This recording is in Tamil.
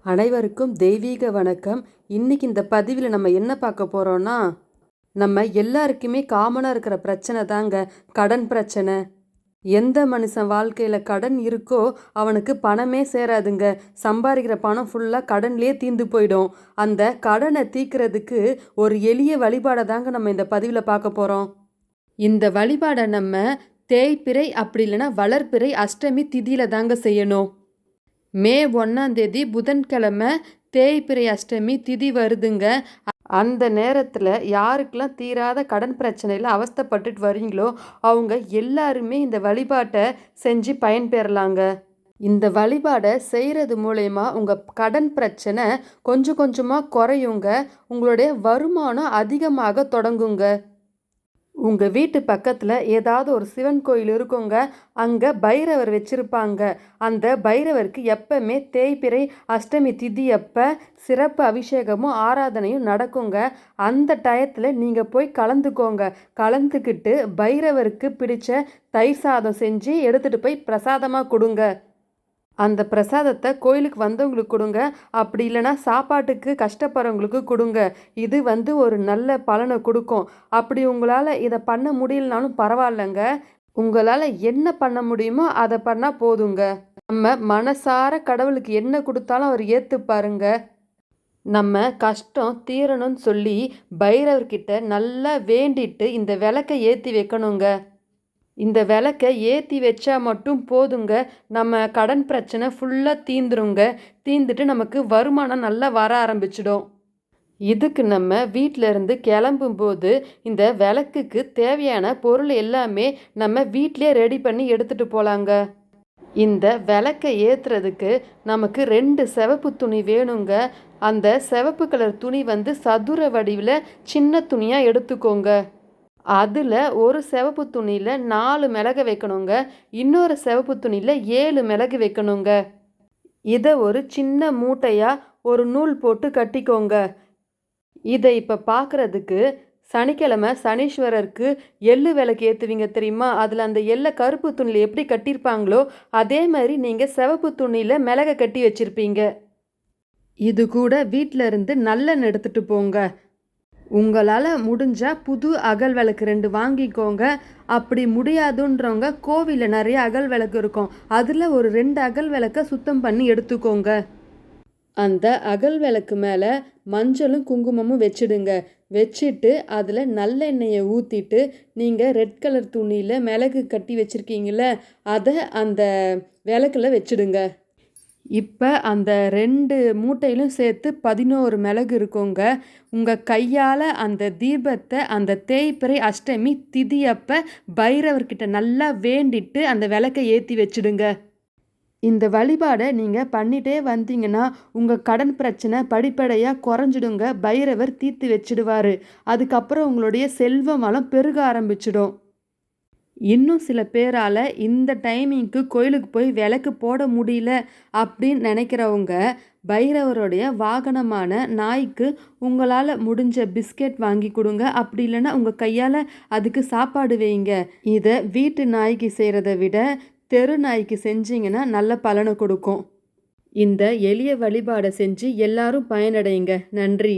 அனைவருக்கும் தெய்வீக வணக்கம். இன்னைக்கு இந்த பதிவில் நம்ம என்ன பார்க்க போறோம்னா, நம்ம எல்லாருக்குமே காமனாக இருக்கிற பிரச்சனை தாங்க கடன் பிரச்சனை. எந்த மனுஷன் வாழ்க்கையில் கடன் இருக்கோ அவனுக்கு பணமே சேராதுங்க. சம்பாதிக்கிற பணம் ஃபுல்லாக கடன்லேயே தீர்ந்து போயிடும். அந்த கடனை தீர்க்கிறதுக்கு ஒரு எளிய வழிபாடை தாங்க நம்ம இந்த பதிவில் பார்க்க போகிறோம். இந்த வழிபாடை நம்ம தேய்பிறை அப்படி இல்லைன்னா வளர்பிறை அஷ்டமி திதியில் தாங்க செய்யணும். மே 1ஆம் தேதி புதன்கிழமை தேய்பிறை அஷ்டமி திதி வருதுங்க. அந்த நேரத்தில் யாருக்கெல்லாம் தீராத கடன் பிரச்சனையில் அவஸ்தைப்பட்டுட்டு வரீங்களோ அவங்க எல்லாருமே இந்த வழிபாட்டை செஞ்சு பயன்பெறலாங்க. இந்த வழிபாடை செய்கிறது மூலயமா உங்கள் கடன் பிரச்சனை கொஞ்சம் கொஞ்சமாக குறையுங்க. உங்களுடைய வருமானம் அதிகமாக தொடங்குங்க. உங்கள் வீட்டு பக்கத்தில் ஏதாவது ஒரு சிவன் கோயில் இருக்குங்க. அங்கே பைரவர் வச்சுருப்பாங்க. அந்த பைரவருக்கு எப்பவுமே தேய்பிறை அஷ்டமி திதி அப்போ சிறப்பு அபிஷேகமும் ஆராதனையும் நடக்குங்க. அந்த டயத்தில் நீங்கள் போய் கலந்துக்கோங்க. கலந்துக்கிட்டு பைரவருக்கு பிடிச்ச தயிர் சாதம் செஞ்சு எடுத்துகிட்டு போய் பிரசாதமாக கொடுங்க. அந்த பிரசாதத்தை கோயிலுக்கு வந்தவங்களுக்கு கொடுங்க. அப்படி இல்லைன்னா சாப்பாட்டுக்கு கஷ்டப்படுறவங்களுக்கு கொடுங்க. இது ஒரு நல்ல பலனை கொடுக்கும். அப்படி உங்களால் இதை பண்ண முடியலனாலும் பரவாயில்லைங்க. உங்களால் என்ன பண்ண முடியுமோ அதை பண்ணால் போதுங்க. நம்ம மனசார கடவுளுக்கு என்ன கொடுத்தாலும் அவர் ஏற்றுப்பாருங்க. நம்ம கஷ்டம் தீரணும்னு சொல்லி பைரவர்கிட்ட நல்லா வேண்டிட்டு இந்த விளக்கை ஏற்றி வைக்கணுங்க. இந்த விளக்கை ஏற்றி வச்சா மட்டும் போதுங்க. நம்ம கடன் பிரச்சனை ஃபுல்லாக தீந்துருங்க. தீந்துட்டு நமக்கு வருமானம் நல்லா வர ஆரம்பிச்சிடும். இதுக்கு நம்ம வீட்டிலேருந்து கிளம்பும்போது இந்த விளக்குக்கு தேவையான பொருள் எல்லாமே நம்ம வீட்டிலே ரெடி பண்ணி எடுத்துகிட்டு போகலாங்க. இந்த விளக்கை ஏற்றுறதுக்கு நமக்கு 2 சிவப்பு துணி வேணுங்க. அந்த சிவப்பு கலர் துணி சதுர வடிவில் சின்ன துணியாக எடுத்துக்கோங்க. அதில் ஒரு சிவப்பு துணியில் 4 மிளகு வைக்கணுங்க. இன்னொரு சிவப்பு துணியில் 7 மிளகு வைக்கணுங்க. இதை ஒரு சின்ன மூட்டையாக ஒரு நூல் போட்டு கட்டிக்கோங்க. இதை இப்போ பார்க்குறதுக்கு சனிக்கிழமை சனீஸ்வரருக்கு எள்ளு விளக்கு ஏற்றுவீங்க தெரியுமா? அதில் அந்த எள்ளை கருப்பு துணியில் எப்படி கட்டியிருப்பாங்களோ அதே மாதிரி நீங்கள் சிவப்பு துணியில் மிளகை கட்டி வச்சுருப்பீங்க. இது கூட வீட்டில் இருந்து நல்லெண்ணெய் எடுத்துகிட்டு போங்க. உங்களால் முடிஞ்சால் புது அகல் விளக்கு 2 வாங்கிக்கோங்க. அப்படி முடியாதுன்றவங்க கோவிலில் நிறைய அகல் விளக்கு இருக்கும். அதில் ஒரு 2 அகல் விளக்கை சுத்தம் பண்ணி எடுத்துக்கோங்க. அந்த அகல் விளக்கு மேலே மஞ்சளும் குங்குமமும் வச்சுடுங்க. வச்சுட்டு அதில் நல்லெண்ணெயை ஊற்றிட்டு நீங்கள் ரெட் கலர் துணியில் மிளகு கட்டி வச்சுருக்கீங்கள அதை அந்த விளக்கில் வச்சுடுங்க. இப்போ அந்த 2 மூட்டையிலும் சேர்த்து 11 மிளகு இருக்குங்க. உங்கள் கையால் அந்த தீபத்தை அந்த தேய்பிறை அஷ்டமி திதி அப்போ பைரவர்கிட்ட நல்லா வேண்டிட்டு அந்த விளக்கை ஏற்றி வச்சுடுங்க. இந்த வழிபாடை நீங்கள் பண்ணிகிட்டே வந்தீங்கன்னா உங்கள் கடன் பிரச்சனை படிப்படியாக குறைஞ்சிடுங்க. பைரவர் தீர்த்து வச்சிடுவார். அதுக்கப்புறம் உங்களுடைய செல்வ வளம் பெருக ஆரம்பிச்சிடும். இன்னும் சில பேரால் இந்த டைமிங்க்கு கோயிலுக்கு போய் விளக்கு போட முடியல அப்படின்னு நினைக்கிறவங்க பைரவருடைய வாகனமான நாய்க்கு உங்களால் முடிஞ்ச பிஸ்கெட் வாங்கி கொடுங்க. அப்படி இல்லைன்னா உங்கள் கையால் அதுக்கு சாப்பாடு வைங்க. இதை வீட்டு நாய்க்கு செய்கிறத விட தெரு நாய்க்கு செஞ்சிங்கன்னா நல்ல பலனை கொடுக்கும். இந்த எளிய வழிபாடை செஞ்சு எல்லாரும் பயனடையுங்க. நன்றி.